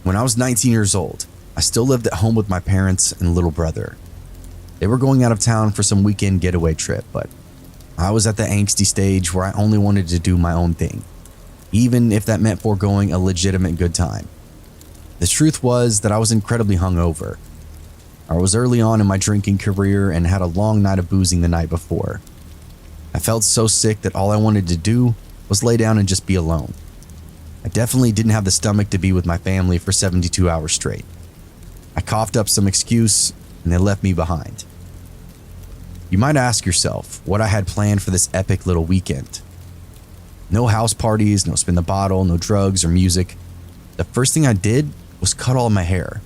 When I was 19 years old, I still lived at home with my parents and little brother. They were going out of town for some weekend getaway trip, but I was at the angsty stage where I only wanted to do my own thing, even if that meant foregoing a legitimate good time. The truth was that I was incredibly hungover. I was early on in my drinking career and had a long night of boozing the night before. I felt so sick that all I wanted to do was lay down and just be alone. I definitely didn't have the stomach to be with my family for 72 hours straight. I coughed up some excuse and they left me behind. You might ask yourself what I had planned for this epic little weekend. No house parties, no spin the bottle, no drugs or music. The first thing I did was cut all my hair.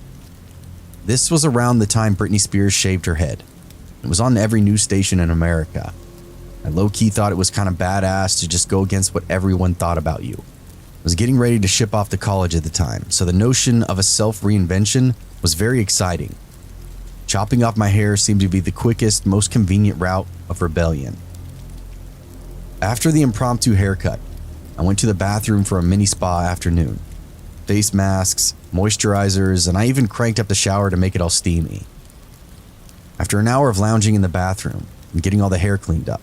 This was around the time Britney Spears shaved her head. It was on every news station in America. I low-key thought it was kind of badass to just go against what everyone thought about you. I was getting ready to ship off to college at the time, so the notion of a self-reinvention was very exciting. Chopping off my hair seemed to be the quickest, most convenient route of rebellion. After the impromptu haircut, I went to the bathroom for a mini spa afternoon. Face masks, moisturizers, and I even cranked up the shower to make it all steamy. After an hour of lounging in the bathroom and getting all the hair cleaned up,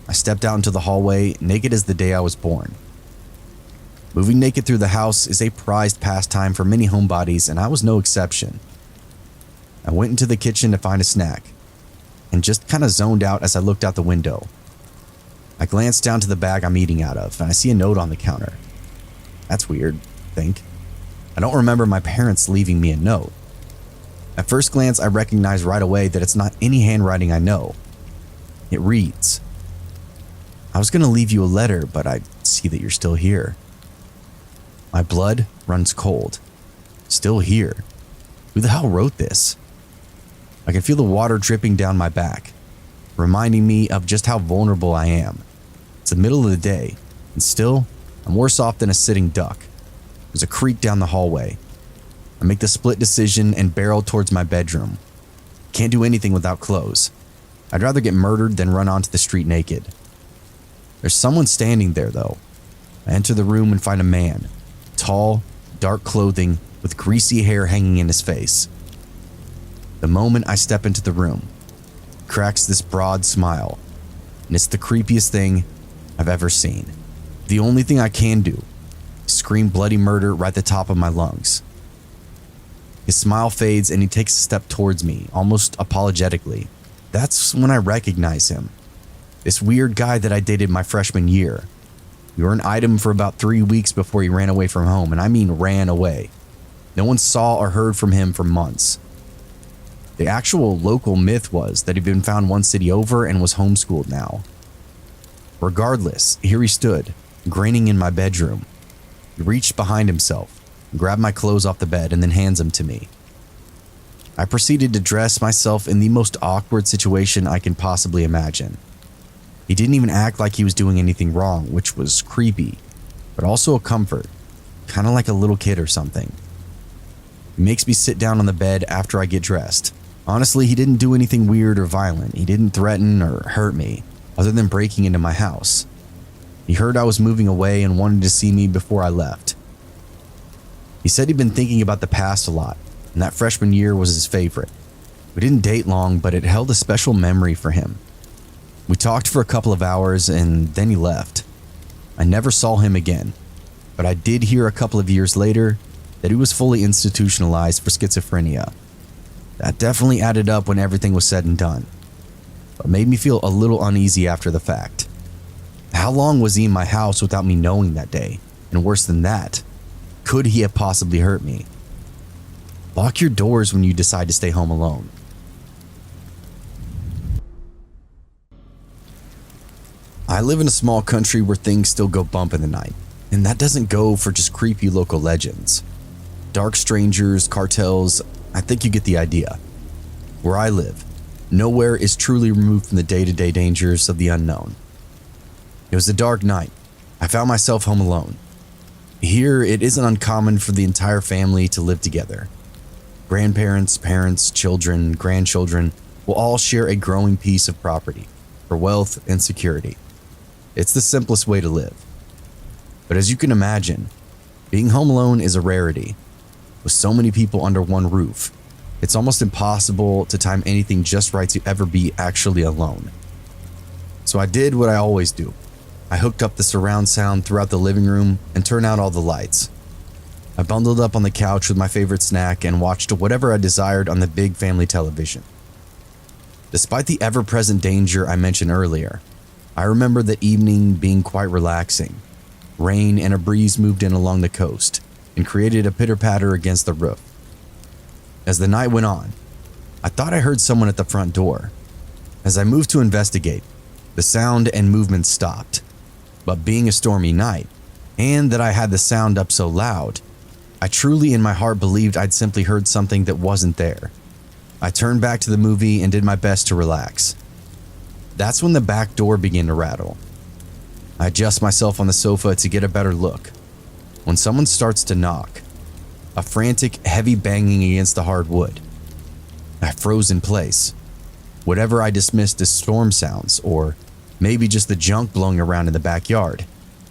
I stepped out into the hallway naked as the day I was born. Moving naked through the house is a prized pastime for many homebodies, and I was no exception. I went into the kitchen to find a snack and just kind of zoned out as I looked out the window. I glanced down to the bag I'm eating out of and I see a note on the counter. That's weird, I think. I don't remember my parents leaving me a note. At first glance, I recognize right away that it's not any handwriting I know. It reads, "I was going to leave you a letter, but I see that you're still here." My blood runs cold. Still here? Who the hell wrote this? I can feel the water dripping down my back, reminding me of just how vulnerable I am. It's the middle of the day, and still, I'm worse off than a sitting duck. There's a creak down the hallway. I make the split decision and barrel towards my bedroom. Can't do anything without clothes. I'd rather get murdered than run onto the street naked. There's someone standing there, though. I enter the room and find a man. Tall, dark clothing, with greasy hair hanging in his face. The moment I step into the room, he cracks this broad smile, and it's the creepiest thing I've ever seen. The only thing I can do is scream bloody murder right at the top of my lungs. His smile fades and he takes a step towards me, almost apologetically. That's when I recognize him. This weird guy that I dated my freshman year. We were an item for about 3 weeks before he ran away from home, and I mean ran away. No one saw or heard from him for months. The actual local myth was that he'd been found one city over and was homeschooled now. Regardless, here he stood, grinning in my bedroom. He reached behind himself, grabbed my clothes off the bed, and then hands them to me. I proceeded to dress myself in the most awkward situation I can possibly imagine. He didn't even act like he was doing anything wrong, which was creepy, but also a comfort, kind of like a little kid or something. He makes me sit down on the bed after I get dressed. Honestly, he didn't do anything weird or violent. He didn't threaten or hurt me, other than breaking into my house. He heard I was moving away and wanted to see me before I left. He said he'd been thinking about the past a lot, and that freshman year was his favorite. We didn't date long, but it held a special memory for him. We talked for a couple of hours and then he left. I never saw him again, but I did hear a couple of years later that he was fully institutionalized for schizophrenia. That definitely added up when everything was said and done, but made me feel a little uneasy after the fact. How long was he in my house without me knowing that day? And worse than that, could he have possibly hurt me? Lock your doors when you decide to stay home alone. I live in a small country where things still go bump in the night, and that doesn't go for just creepy local legends. Dark strangers, cartels, I think you get the idea. Where I live, nowhere is truly removed from the day-to-day dangers of the unknown. It was a dark night. I found myself home alone. Here, it isn't uncommon for the entire family to live together. Grandparents, parents, children, grandchildren will all share a growing piece of property for wealth and security. It's the simplest way to live. But as you can imagine, being home alone is a rarity. With so many people under one roof, it's almost impossible to time anything just right to ever be actually alone. So I did what I always do. I hooked up the surround sound throughout the living room and turned out all the lights. I bundled up on the couch with my favorite snack and watched whatever I desired on the big family television. Despite the ever-present danger I mentioned earlier, I remember the evening being quite relaxing. Rain and a breeze moved in along the coast and created a pitter-patter against the roof. As the night went on, I thought I heard someone at the front door. As I moved to investigate, the sound and movement stopped. But being a stormy night, and that I had the sound up so loud, I truly in my heart believed I'd simply heard something that wasn't there. I turned back to the movie and did my best to relax. That's when the back door began to rattle. I adjust myself on the sofa to get a better look. When someone starts to knock, a frantic, heavy banging against the hard wood. I froze in place. Whatever I dismissed as storm sounds, or maybe just the junk blowing around in the backyard,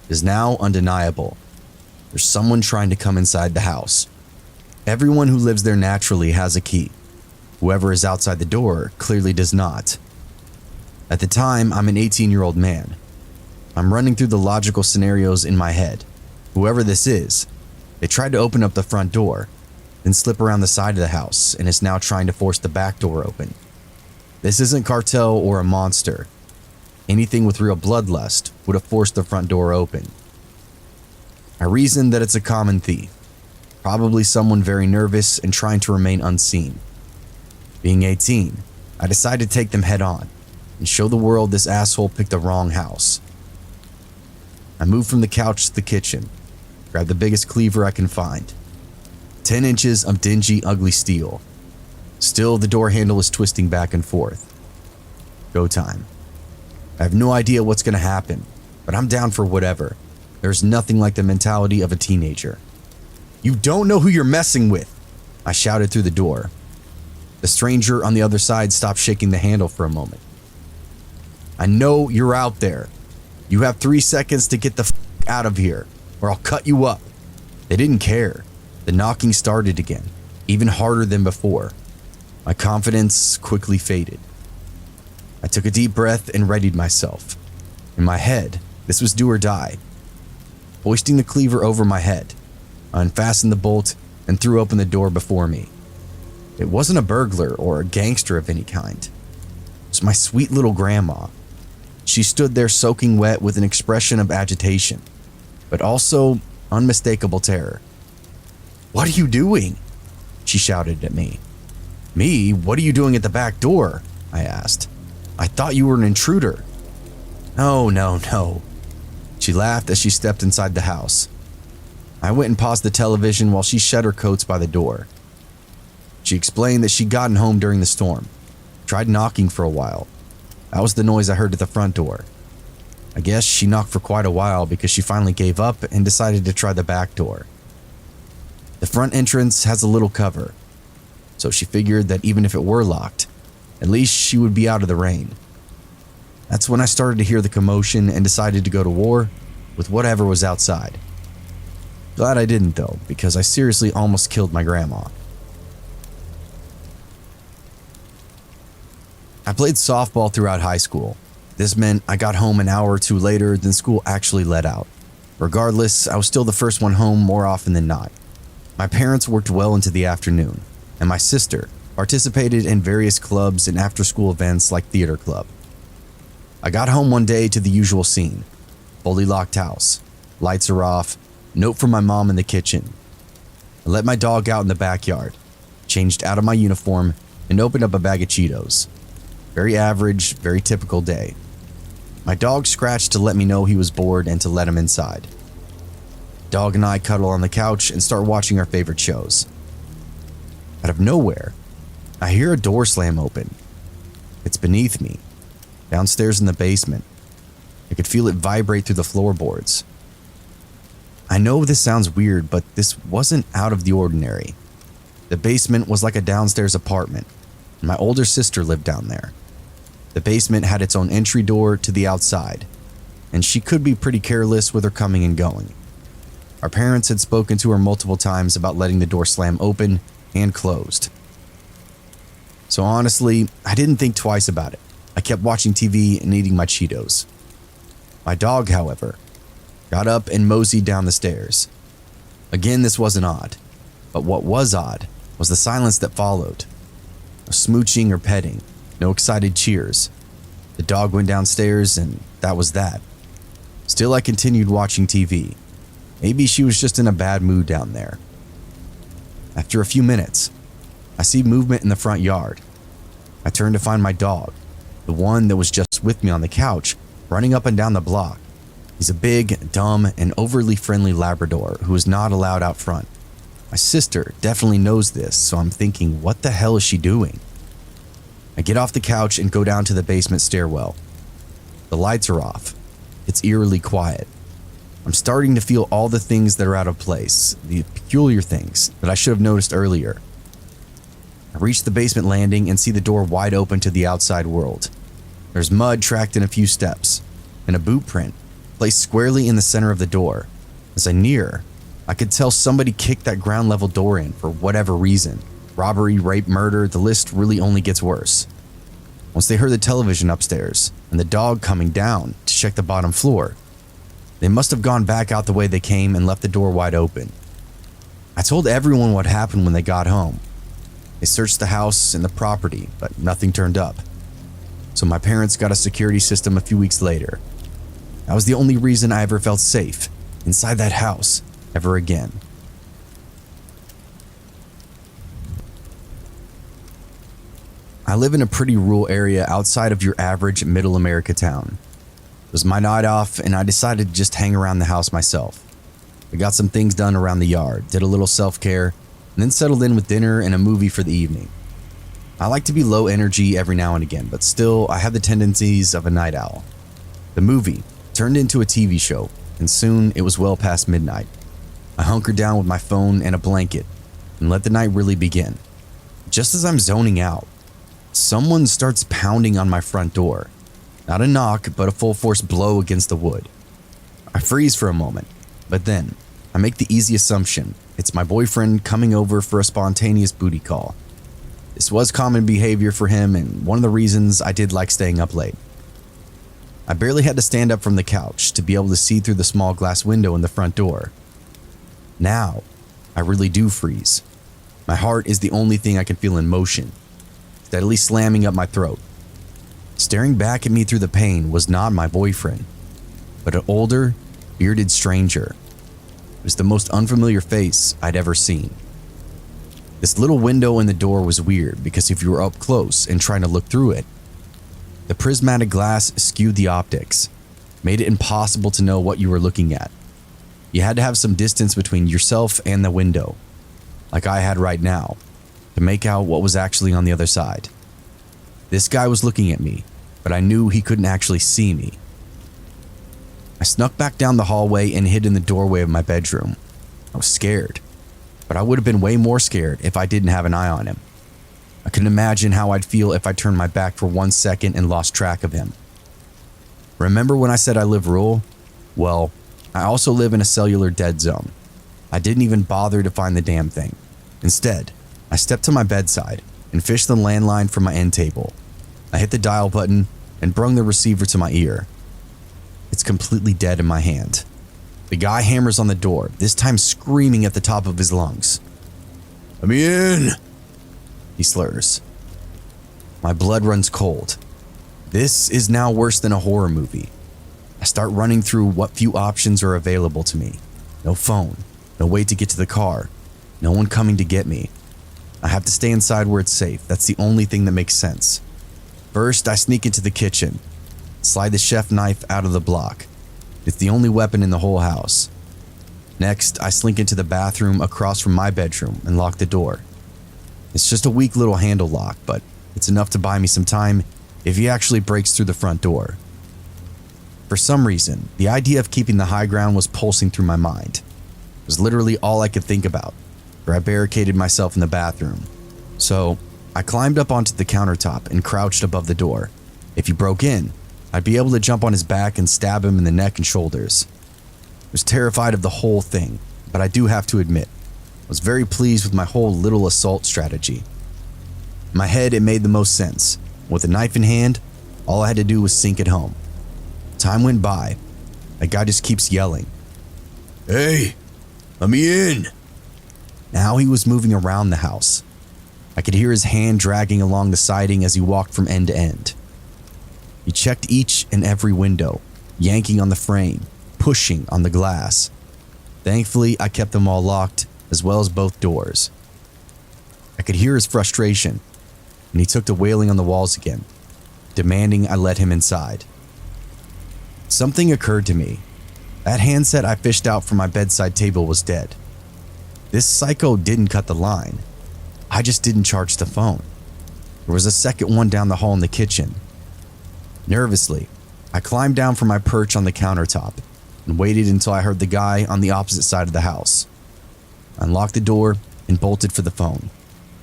is now undeniable. There's someone trying to come inside the house. Everyone who lives there naturally has a key. Whoever is outside the door clearly does not. At the time, I'm an 18-year-old man. I'm running through the logical scenarios in my head. Whoever this is, they tried to open up the front door, then slip around the side of the house and is now trying to force the back door open. This isn't cartel or a monster. Anything with real bloodlust would have forced the front door open. I reasoned that it's a common thief, probably someone very nervous and trying to remain unseen. Being 18, I decided to take them head on and show the world this asshole picked the wrong house. I moved from the couch to the kitchen, grabbed the biggest cleaver I can find. 10 inches of dingy, ugly steel. Still, the door handle is twisting back and forth. Go time. I have no idea what's going to happen, but I'm down for whatever. There's nothing like the mentality of a teenager. You don't know who you're messing with, I shouted through the door. The stranger on the other side stopped shaking the handle for a moment. I know you're out there. You have 3 seconds to get the f out of here, or I'll cut you up. They didn't care. The knocking started again, even harder than before. My confidence quickly faded. I took a deep breath and readied myself. In my head, this was do or die. Hoisting the cleaver over my head, I unfastened the bolt and threw open the door before me. It wasn't a burglar or a gangster of any kind. It was my sweet little grandma. She stood there soaking wet with an expression of agitation, but also unmistakable terror. "What are you doing?" she shouted at me. "Me? What are you doing at the back door?" I asked. "I thought you were an intruder." No. She laughed as she stepped inside the house. I went and paused the television while she shed her coats by the door. She explained that she'd gotten home during the storm, tried knocking for a while. That was the noise I heard at the front door. I guess she knocked for quite a while because she finally gave up and decided to try the back door. The front entrance has a little cover, so she figured that even if it were locked, at least she would be out of the rain. That's when I started to hear the commotion and decided to go to war with whatever was outside. Glad I didn't though, because I seriously almost killed my grandma. I played softball throughout high school. This meant I got home an hour or two later than school actually let out. Regardless, I was still the first one home more often than not. My parents worked well into the afternoon, and my sister participated in various clubs and after-school events like theater club. I got home one day to the usual scene. Fully locked house. Lights are off. Note from my mom in the kitchen. I let my dog out in the backyard, changed out of my uniform, and opened up a bag of Cheetos. Very average, very typical day. My dog scratched to let me know he was bored and to let him inside. Dog and I cuddle on the couch and start watching our favorite shows. Out of nowhere, I hear a door slam open. It's beneath me, downstairs in the basement. I could feel it vibrate through the floorboards. I know this sounds weird, but this wasn't out of the ordinary. The basement was like a downstairs apartment, and my older sister lived down there. The basement had its own entry door to the outside, and she could be pretty careless with her coming and going. Our parents had spoken to her multiple times about letting the door slam open and closed. So honestly, I didn't think twice about it. I kept watching TV and eating my Cheetos. My dog, however, got up and moseyed down the stairs. Again, this wasn't odd, but what was odd was the silence that followed. No smooching or petting, no excited cheers. The dog went downstairs and that was that. Still, I continued watching TV. Maybe she was just in a bad mood down there. After a few minutes, I see movement in the front yard. I turn to find my dog, the one that was just with me on the couch, running up and down the block. He's a big, dumb, and overly friendly Labrador who is not allowed out front. My sister definitely knows this, so I'm thinking, what the hell is she doing? I get off the couch and go down to the basement stairwell. The lights are off. It's eerily quiet. I'm starting to feel all the things that are out of place, the peculiar things that I should have noticed earlier. I reach the basement landing and see the door wide open to the outside world. There's mud tracked in a few steps, and a boot print placed squarely in the center of the door. As I near, I could tell somebody kicked that ground level door in for whatever reason. Robbery, rape, murder, the list really only gets worse. Once they heard the television upstairs and the dog coming down to check the bottom floor, they must have gone back out the way they came and left the door wide open. I told everyone what happened when they got home. They searched the house and the property, but nothing turned up. So my parents got a security system a few weeks later. That was the only reason I ever felt safe inside that house ever again. I live in a pretty rural area outside of your average middle America town. It was my night off and I decided to just hang around the house myself. I got some things done around the yard, did a little self-care, and then settled in with dinner and a movie for the evening. I like to be low energy every now and again, but still I have the tendencies of a night owl. The movie turned into a TV show, and soon it was well past midnight. I hunkered down with my phone and a blanket and let the night really begin. Just as I'm zoning out, someone starts pounding on my front door. Not a knock, but a full force blow against the wood. I freeze for a moment, but then I make the easy assumption it's my boyfriend coming over for a spontaneous booty call. This was common behavior for him and one of the reasons I did like staying up late. I barely had to stand up from the couch to be able to see through the small glass window in the front door. Now, I really do freeze. My heart is the only thing I can feel in motion, steadily slamming up my throat. Staring back at me through the pain was not my boyfriend, but an older, bearded stranger. It was the most unfamiliar face I'd ever seen. This little window in the door was weird because if you were up close and trying to look through it, the prismatic glass skewed the optics, made it impossible to know what you were looking at. You had to have some distance between yourself and the window, like I had right now, to make out what was actually on the other side. This guy was looking at me, but I knew he couldn't actually see me. I snuck back down the hallway and hid in the doorway of my bedroom. I was scared, but I would have been way more scared if I didn't have an eye on him. I couldn't imagine how I'd feel if I turned my back for 1 second and lost track of him. Remember when I said I live rural? Well, I also live in a cellular dead zone. I didn't even bother to find the damn thing. Instead, I stepped to my bedside and fished the landline from my end table. I hit the dial button and brung the receiver to my ear. It's completely dead in my hand. The guy hammers on the door, this time screaming at the top of his lungs. "Let me in," he slurs. My blood runs cold. This is now worse than a horror movie. I start running through what few options are available to me. No phone, no way to get to the car, no one coming to get me. I have to stay inside where it's safe. That's the only thing that makes sense. First, I sneak into the kitchen, slide the chef knife out of the block. It's the only weapon in the whole house. Next, I slink into the bathroom across from my bedroom and lock the door. It's just a weak little handle lock, but it's enough to buy me some time if he actually breaks through the front door. For some reason, the idea of keeping the high ground was pulsing through my mind. It was literally all I could think about, where I barricaded myself in the bathroom. So, I climbed up onto the countertop and crouched above the door. If he broke in, I'd be able to jump on his back and stab him in the neck and shoulders. I was terrified of the whole thing, but I do have to admit, I was very pleased with my whole little assault strategy. In my head, it made the most sense. With a knife in hand, all I had to do was sink it home. Time went by. That guy just keeps yelling, "Hey, let me in." Now he was moving around the house. I could hear his hand dragging along the siding as he walked from end to end. He checked each and every window, yanking on the frame, pushing on the glass. Thankfully, I kept them all locked, as well as both doors. I could hear his frustration, and he took to wailing on the walls again, demanding I let him inside. Something occurred to me. That handset I fished out from my bedside table was dead. This psycho didn't cut the line. I just didn't charge the phone. There was a second one down the hall in the kitchen. Nervously, I climbed down from my perch on the countertop and waited until I heard the guy on the opposite side of the house. I unlocked the door and bolted for the phone,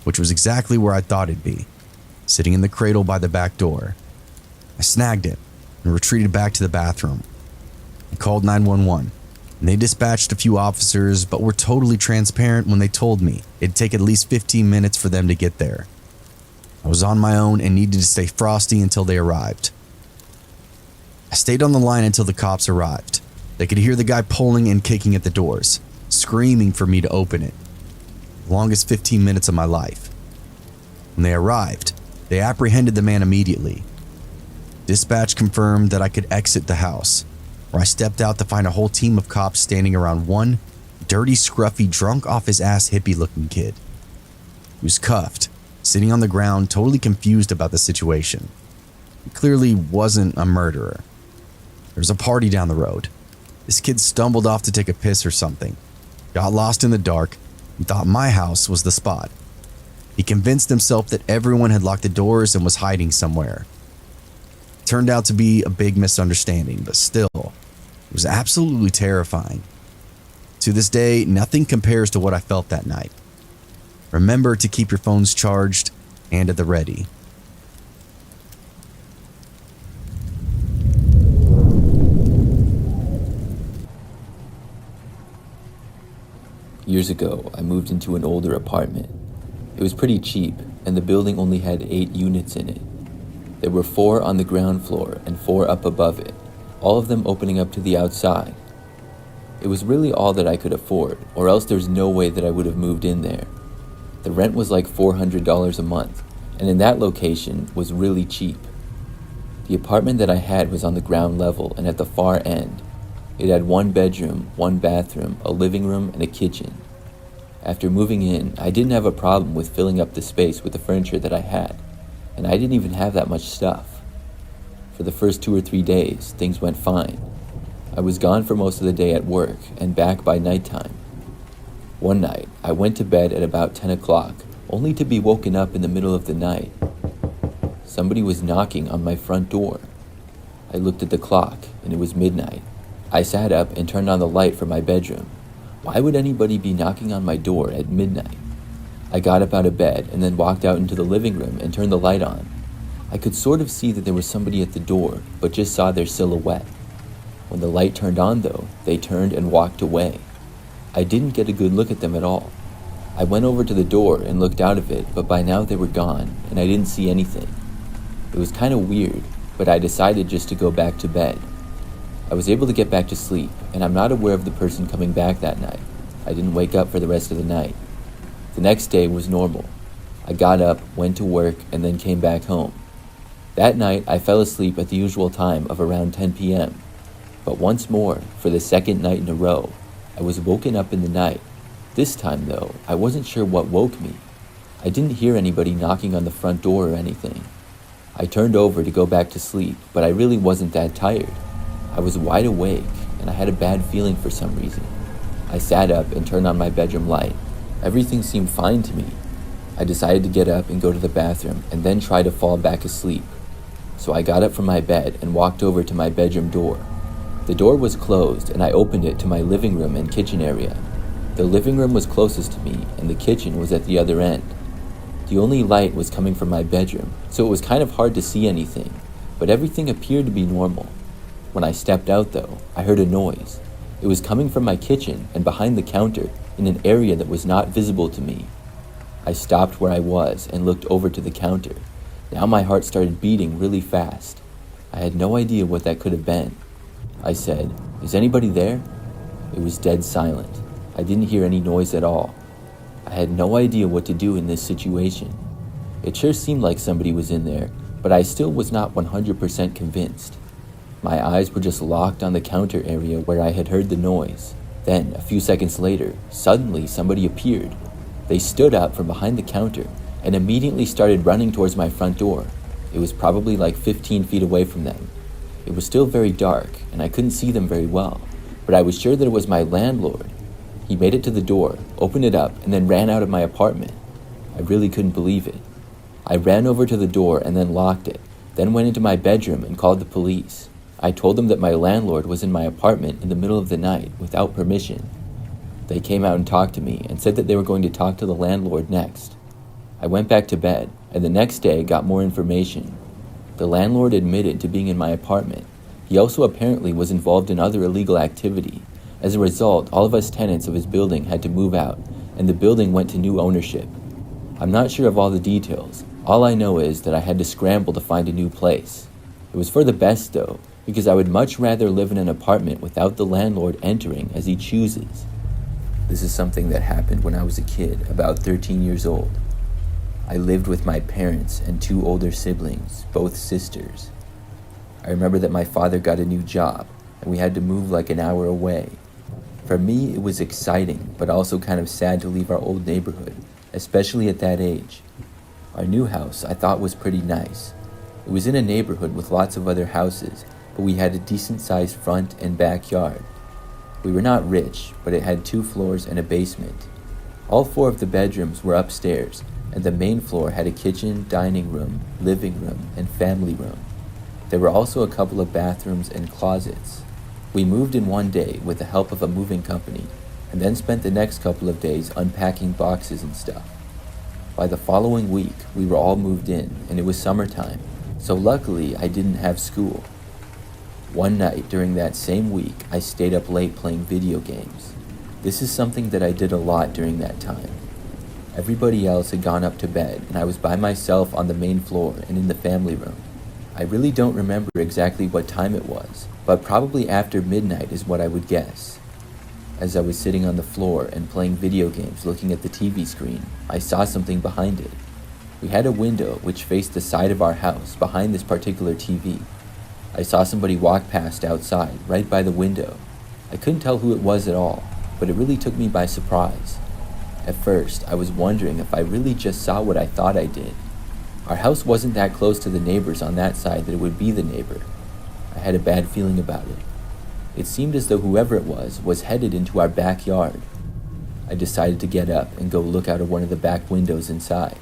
which was exactly where I thought it'd be, sitting in the cradle by the back door. I snagged it and retreated back to the bathroom. I called 911, and they dispatched a few officers, but were totally transparent when they told me it'd take at least 15 minutes for them to get there. I was on my own and needed to stay frosty until they arrived. I stayed on the line until the cops arrived. They could hear the guy pulling and kicking at the doors, screaming for me to open it. The longest 15 minutes of my life. When they arrived, they apprehended the man immediately. Dispatch confirmed that I could exit the house, where I stepped out to find a whole team of cops standing around one dirty, scruffy, drunk off his ass hippie-looking kid. He was cuffed, sitting on the ground, totally confused about the situation. He clearly wasn't a murderer. There was a party down the road. This kid stumbled off to take a piss or something, got lost in the dark, and thought my house was the spot. He convinced himself that everyone had locked the doors and was hiding somewhere. It turned out to be a big misunderstanding, but still, it was absolutely terrifying. To this day, nothing compares to what I felt that night. Remember to keep your phones charged and at the ready. Years ago, I moved into an older apartment. It was pretty cheap, and the building only had 8 units in it. There were 4 on the ground floor and 4 up above it, all of them opening up to the outside. It was really all that I could afford, or else there's no way that I would have moved in there. The rent was like $400 a month, and in that location was really cheap. The apartment that I had was on the ground level and at the far end. It had 1 bedroom, 1 bathroom, a living room, and a kitchen. After moving in, I didn't have a problem with filling up the space with the furniture that I had, and I didn't even have that much stuff. For the first 2 or 3 days, things went fine. I was gone for most of the day at work and back by nighttime. One night, I went to bed at about 10 o'clock, only to be woken up in the middle of the night. Somebody was knocking on my front door. I looked at the clock, and it was midnight. I sat up and turned on the light for my bedroom. Why would anybody be knocking on my door at midnight? I got up out of bed and then walked out into the living room and turned the light on. I could sort of see that there was somebody at the door, but just saw their silhouette. When the light turned on though, they turned and walked away. I didn't get a good look at them at all. I went over to the door and looked out of it, but by now they were gone and I didn't see anything. It was kind of weird, but I decided just to go back to bed. I was able to get back to sleep, and I'm not aware of the person coming back that night. I didn't wake up for the rest of the night. The next day was normal. I got up, went to work, and then came back home. That night, I fell asleep at the usual time of around 10 p.m. But once more, for the second night in a row, I was woken up in the night. This time, though, I wasn't sure what woke me. I didn't hear anybody knocking on the front door or anything. I turned over to go back to sleep, but I really wasn't that tired. I was wide awake, and I had a bad feeling for some reason. I sat up and turned on my bedroom light. Everything seemed fine to me. I decided to get up and go to the bathroom, and then try to fall back asleep. So I got up from my bed and walked over to my bedroom door. The door was closed, and I opened it to my living room and kitchen area. The living room was closest to me, and the kitchen was at the other end. The only light was coming from my bedroom, so it was kind of hard to see anything, but everything appeared to be normal. When I stepped out though, I heard a noise. It was coming from my kitchen and behind the counter in an area that was not visible to me. I stopped where I was and looked over to the counter. Now my heart started beating really fast. I had no idea what that could have been. I said, "Is anybody there?" It was dead silent. I didn't hear any noise at all. I had no idea what to do in this situation. It sure seemed like somebody was in there, but I still was not 100% convinced. My eyes were just locked on the counter area where I had heard the noise. Then, a few seconds later, suddenly somebody appeared. They stood up from behind the counter and immediately started running towards my front door. It was probably like 15 feet away from them. It was still very dark, and I couldn't see them very well, but I was sure that it was my landlord. He made it to the door, opened it up, and then ran out of my apartment. I really couldn't believe it. I ran over to the door and then locked it, then went into my bedroom and called the police. I told them that my landlord was in my apartment in the middle of the night without permission. They came out and talked to me and said that they were going to talk to the landlord next. I went back to bed, and the next day got more information. The landlord admitted to being in my apartment. He also apparently was involved in other illegal activity. As a result, all of us tenants of his building had to move out, and the building went to new ownership. I'm not sure of all the details. All I know is that I had to scramble to find a new place. It was for the best, though, because I would much rather live in an apartment without the landlord entering as he chooses. This is something that happened when I was a kid, about 13 years old. I lived with my parents and 2 older siblings, both sisters. I remember that my father got a new job, and we had to move like an hour away. For me, it was exciting, but also kind of sad to leave our old neighborhood, especially at that age. Our new house I thought was pretty nice. It was in a neighborhood with lots of other houses, but we had a decent-sized front and backyard. We were not rich, but it had 2 floors and a basement. All 4 of the bedrooms were upstairs, and the main floor had a kitchen, dining room, living room, and family room. There were also a couple of bathrooms and closets. We moved in one day with the help of a moving company, and then spent the next couple of days unpacking boxes and stuff. By the following week, we were all moved in, and it was summertime, so luckily I didn't have school. One night during that same week, I stayed up late playing video games. This is something that I did a lot during that time. Everybody else had gone up to bed, and I was by myself on the main floor and in the family room. I really don't remember exactly what time it was, but probably after midnight is what I would guess. As I was sitting on the floor and playing video games looking at the TV screen, I saw something behind it. We had a window which faced the side of our house behind this particular TV. I saw somebody walk past outside, right by the window. I couldn't tell who it was at all, but it really took me by surprise. At first, I was wondering if I really just saw what I thought I did. Our house wasn't that close to the neighbors on that side that it would be the neighbor. I had a bad feeling about it. It seemed as though whoever it was headed into our backyard. I decided to get up and go look out of one of the back windows inside.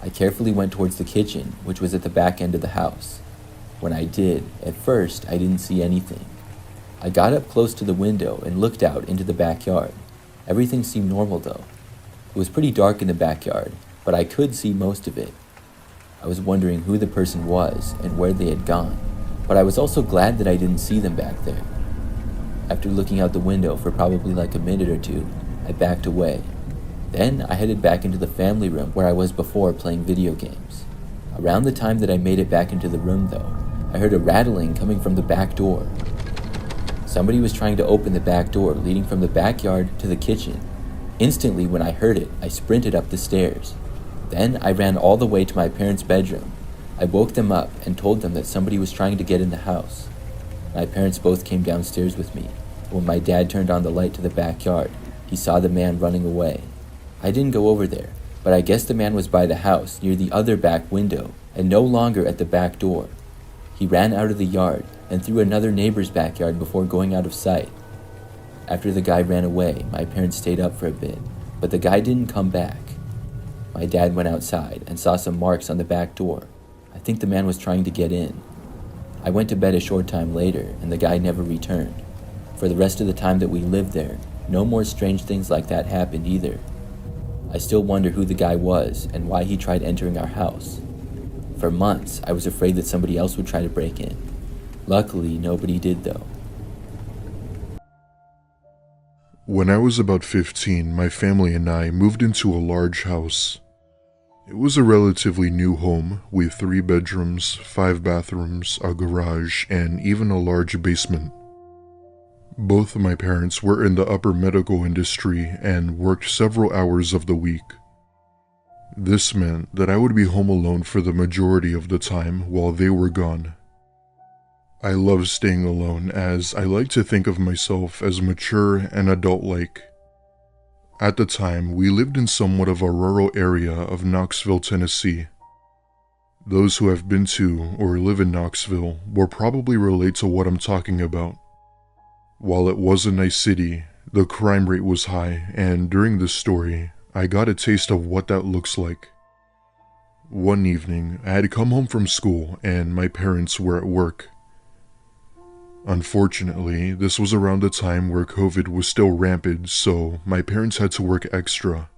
I carefully went towards the kitchen, which was at the back end of the house. When I did, at first, I didn't see anything. I got up close to the window and looked out into the backyard. Everything seemed normal though. It was pretty dark in the backyard, but I could see most of it. I was wondering who the person was and where they had gone, but I was also glad that I didn't see them back there. After looking out the window for probably like a minute or 2, I backed away. Then I headed back into the family room where I was before playing video games. Around the time that I made it back into the room though, I heard a rattling coming from the back door. Somebody was trying to open the back door leading from the backyard to the kitchen. Instantly when I heard it, I sprinted up the stairs. Then I ran all the way to my parents' bedroom. I woke them up and told them that somebody was trying to get in the house. My parents both came downstairs with me. When my dad turned on the light to the backyard, he saw the man running away. I didn't go over there, but I guess the man was by the house near the other back window and no longer at the back door. He ran out of the yard and through another neighbor's backyard before going out of sight. After the guy ran away, my parents stayed up for a bit, but the guy didn't come back. My dad went outside and saw some marks on the back door. I think the man was trying to get in. I went to bed a short time later and the guy never returned. For the rest of the time that we lived there, no more strange things like that happened either. I still wonder who the guy was and why he tried entering our house. For months, I was afraid that somebody else would try to break in. Luckily, nobody did though. When I was about 15, my family and I moved into a large house. It was a relatively new home with 3 bedrooms, 5 bathrooms, a garage, and even a large basement. Both of my parents were in the upper medical industry and worked several hours of the week. This meant that I would be home alone for the majority of the time while they were gone. I love staying alone as I like to think of myself as mature and adult-like. At the time, we lived in somewhat of a rural area of Knoxville, Tennessee. Those who have been to or live in Knoxville will probably relate to what I'm talking about. While it was a nice city, the crime rate was high, and during this story, I got a taste of what that looks like. One evening, I had come home from school and my parents were at work. Unfortunately, this was around the time where COVID was still rampant, so my parents had to work extra.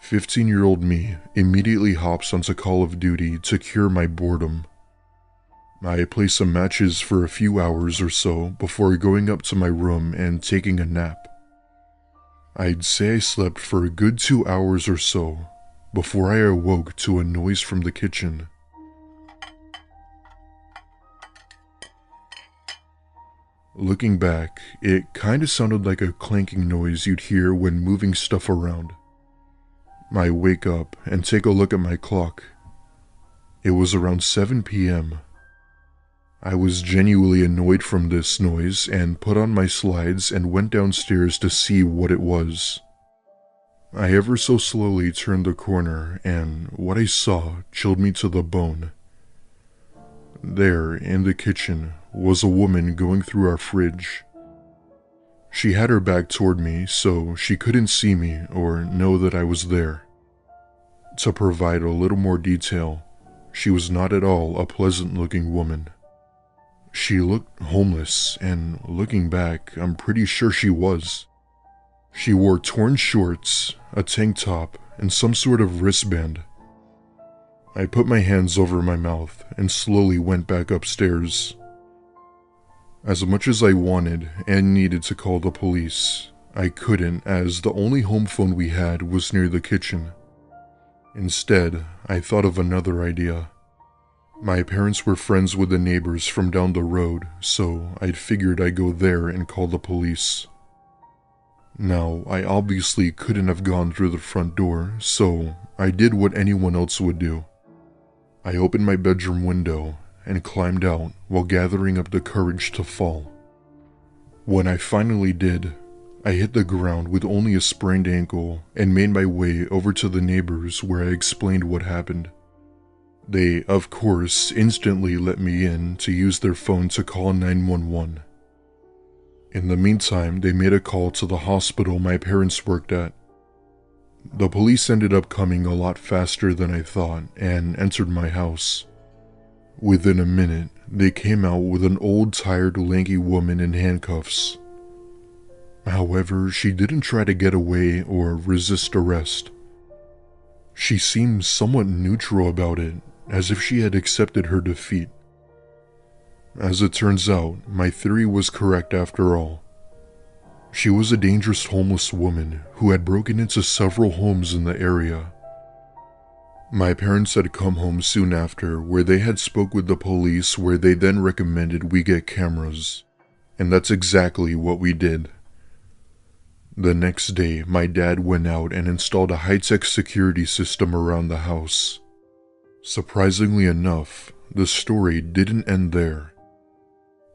15-year-old me immediately hops onto Call of Duty to cure my boredom. I play some matches for a few hours or so before going up to my room and taking a nap. I'd say I slept for a good 2 hours or so before I awoke to a noise from the kitchen. Looking back, it kinda sounded like a clanking noise you'd hear when moving stuff around. I wake up and take a look at my clock. It was around 7 p.m. I was genuinely annoyed from this noise and put on my slides and went downstairs to see what it was. I ever so slowly turned the corner and what I saw chilled me to the bone. There, in the kitchen, was a woman going through our fridge. She had her back toward me, so she couldn't see me or know that I was there. To provide a little more detail, she was not at all a pleasant-looking woman. She looked homeless, and looking back, I'm pretty sure she was. She wore torn shorts, a tank top, and some sort of wristband. I put my hands over my mouth and slowly went back upstairs. As much as I wanted and needed to call the police, I couldn't as the only home phone we had was near the kitchen. Instead, I thought of another idea. My parents were friends with the neighbors from down the road, so I'd figured I'd go there and call the police. Now, I obviously couldn't have gone through the front door, so I did what anyone else would do. I opened my bedroom window and climbed out while gathering up the courage to fall. When I finally did, I hit the ground with only a sprained ankle and made my way over to the neighbors where I explained what happened. They, of course, instantly let me in to use their phone to call 911. In the meantime, they made a call to the hospital my parents worked at. The police ended up coming a lot faster than I thought and entered my house. Within a minute, they came out with an old, tired, lanky woman in handcuffs. However, she didn't try to get away or resist arrest. She seemed somewhat neutral about it, as if she had accepted her defeat. As it turns out, my theory was correct after all. She was a dangerous homeless woman who had broken into several homes in the area. My parents had come home soon after where they had spoke with the police where they then recommended we get cameras, and that's exactly what we did. The next day, my dad went out and installed a high-tech security system around the house. Surprisingly enough, the story didn't end there.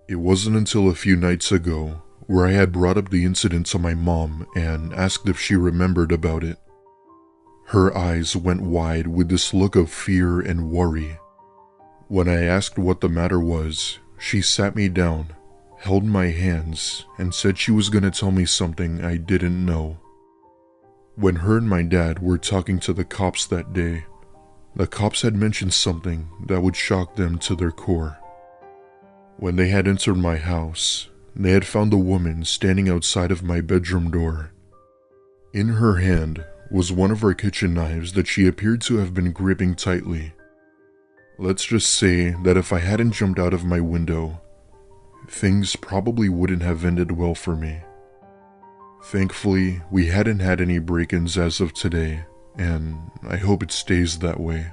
It wasn't until a few nights ago where I had brought up the incident to my mom and asked if she remembered about it. Her eyes went wide with this look of fear and worry. When I asked what the matter was, she sat me down, held my hands, and said she was going to tell me something I didn't know. When her and my dad were talking to the cops that day, the cops had mentioned something that would shock them to their core. When they had entered my house, they had found a woman standing outside of my bedroom door. In her hand was one of our kitchen knives that she appeared to have been gripping tightly. Let's just say that if I hadn't jumped out of my window, things probably wouldn't have ended well for me. Thankfully, we hadn't had any break-ins as of today, and I hope it stays that way.